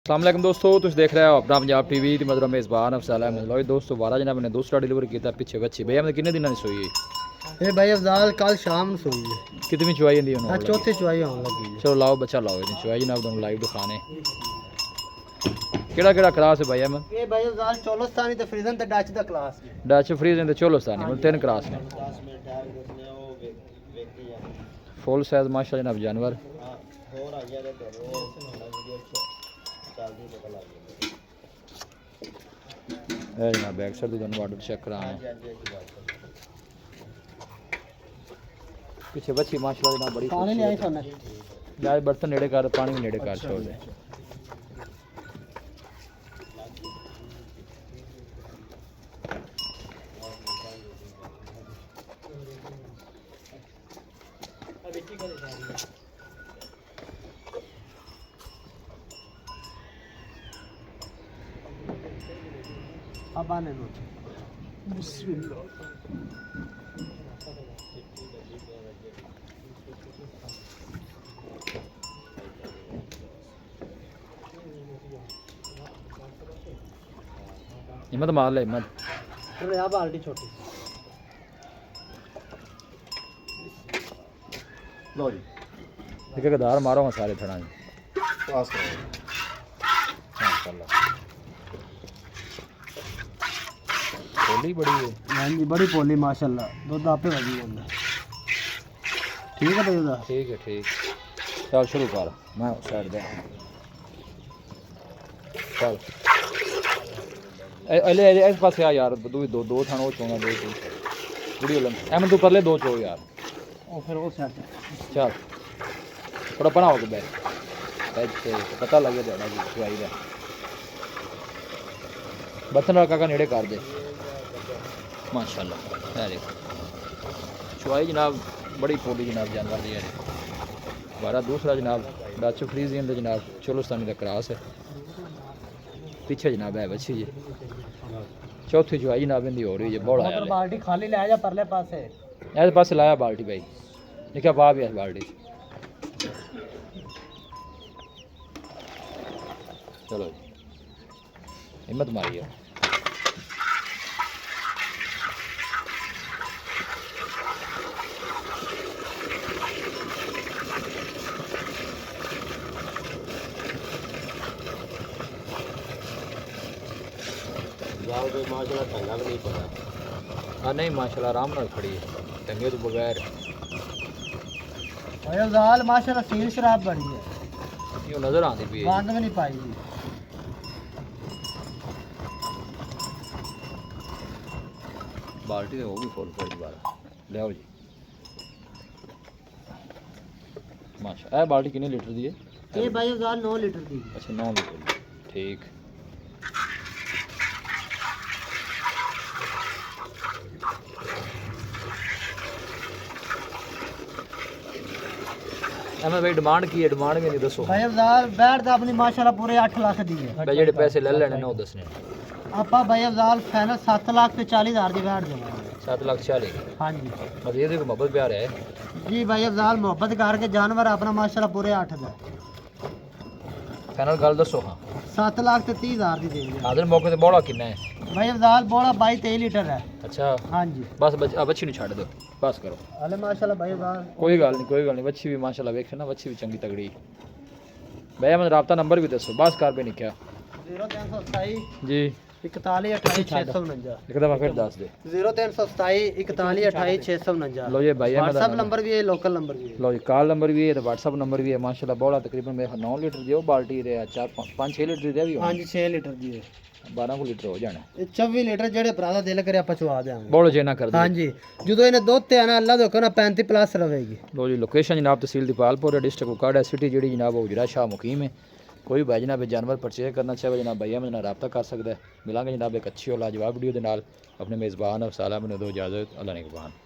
अस्सलाम वालेकुम दोस्तों, तुम देख रहे हो अपना पंजाब टीवी ते मधुर मेज़बान अफसाल अहमद। लो दोस्तों, 12 जनाब ने दूसरा डिलीवर किया पिछे बच्ची भैया मैं किन्ने दिनों सोई ये भाई अफजाल कल शाम ਨੂੰ सोई है। कितनी चुवाई होंदी है? चौथी चुवाई होने लगी है। चलो लाओ बच्चा लाओ इतनी चुवाई जनाब तुम लाइव दिखाने केड़ा केड़ा क्लास है भाई अहमद? ये भाई अफजाल चोलोस्तानी ते फ्रीजन ते डच दा क्लास है। डच फ्रीजन ते चोलोस्तानी मतलब 3 क्लास ने। फुल साइज माशाल्लाह जनाब जानवर है जनाब। बैक साइड दोनों वाटर चेक कराना पीछे बच्ची माशाल्लाह जनाब बड़ी पानी नहीं आई सोने जाए बर्तन नेड़े कर पानी भी नेड़े कर छोड़ दे। अब आने दो। बिस्मिल्लाह। हिम्मत मार ले हिम्मत। अरे यहाँ बाल्टी छोटी लो जी। एक एक दार मारो सारे थड़ा पास करो माशाल्लाह। पोली बड़ी है। हाँ जी बड़ी पोली माशाल्लाह दूध आपे वजी जाता। ठीक है भाई उधर ठीक है ठीक। चल शुरू कर मैं साइड दे चल अले इस पास आ यार दो दो थाना वो चोना दो वीडियो लम एम तू परले दो चो यार और फिर वो सेट चल थोड़ा पना हो के बैठ से पता लगे जाना जी चुवाई का बर्तन काका नेड़े कर दे माशाल्लाह। है देख चुवाई जनाब बड़ी पोली जनाब जानवर दी है। हमारा दूसरा जनाब डच फ्रीजियन दे जनाब चोलोस्तानी का क्रॉस है। पीछे जनाब है बच्ची जी। चौथी चुवाई जनाब इनकी हो रही है बड़ा है। बाल्टी खाली ले जा परले पासे ऐसे पास लाया बाल्टी भाई देखा पा भी है बाल्टी। चलो हिम्मत मारिए। माशाल्लाह टंगा भी नहीं पड़ा। हाँ नहीं माशाल्लाह आराम नाल खड़ी है टंगे तो बगैर। अफजाल माशाल्लाह सील शराब बड़ी है। ये नजर आती भी है बांध में नहीं पाई जी। बाल्टी तो वो भी फुल कर दोबारा ले आओ जी। माशा ए बाल्टी कितने लीटर दी है? ये भाई अफजाल 9 लीटर दी। अच्छा 9 लीटर ठीक। मैं भाई डिमांड की है डिमांड भी नहीं दसो भाई अफजाल बैठ दा अपनी माशाल्लाह पूरे 8 लाख दी है। भाई जेडे पैसे ले लेने ना वो दसने। आपा भाई अफजाल फाइनल 7 लाख ते 40,000 दी बैठ देवांगे। 7,40,000 हाँ जी मतलब ये देखो मोहब्बत प्यार है जी भाई अफजाल मोहब्बत करके जानवर अपना माशाल्लाह पूरे 8 दा फाइनल गल दसो। हाँ 7 लाख ते 30,000 दी देंगे। आदर मौके ते बड़ा कितना है? भाई अफजाल बोला 22-23 लीटर है। अच्छा हाँ जी बस बच्ची नहीं छाड़ दो बस करो। अले माशाल्लाह भाई अफजाल कोई गल नहीं बच्ची भी माशाल्लाह वेखे ना बच्ची भी चंगी तगड़ी। भैया मैं राब्ता नंबर भी दसो बस कर पे नहीं क्या 0327 जी 41 28 649 एक दफा फिर दस दे 0327 41 28 649। लो ये भाई व्हाट्सएप नंबर भी है लोकल नंबर भी है। लो जी कॉल नंबर भी है तो व्हाट्सएप नंबर भी है माशाल्लाह बड़ा तकरीबन मेरे 9 लीटर दियो बाल्टी रे 4-5-6 लीटर दे भी हाँ जी 6 लीटर दी है 12 लीटर हो जाना। 24 लीटर जेडे भरा दा दिल करे ਆਪਾਂ ਚਵਾ ਦੇਾਂਗੇ। बोलो जे ना कर दे। हाँ जी ਜਦੋਂ ਇਹਨੇ ਦੁੱਧ ਤੇ ਆਣਾ ਅੱਲਾ ਦੇਖੋ ਨਾ 35 प्लस रहेगी। लो जी लोकेशन जनाब तहसील दीपालपुर डिस्ट्रिक्ट कुकाड़ा सिटी जी जनाब उजरा शाह मुकीम है। कोई भाई जनाब जानवर परचेज करना चाहे जनाब भैया मेरे नाल रब्ता कर सकता है। मिलांगे जनाब एक अच्छी और लाजवाब वीडियो के नाल। अपने मेज़बान अफसाल अहमद दो इजाज़त अल्लाह निगहबान।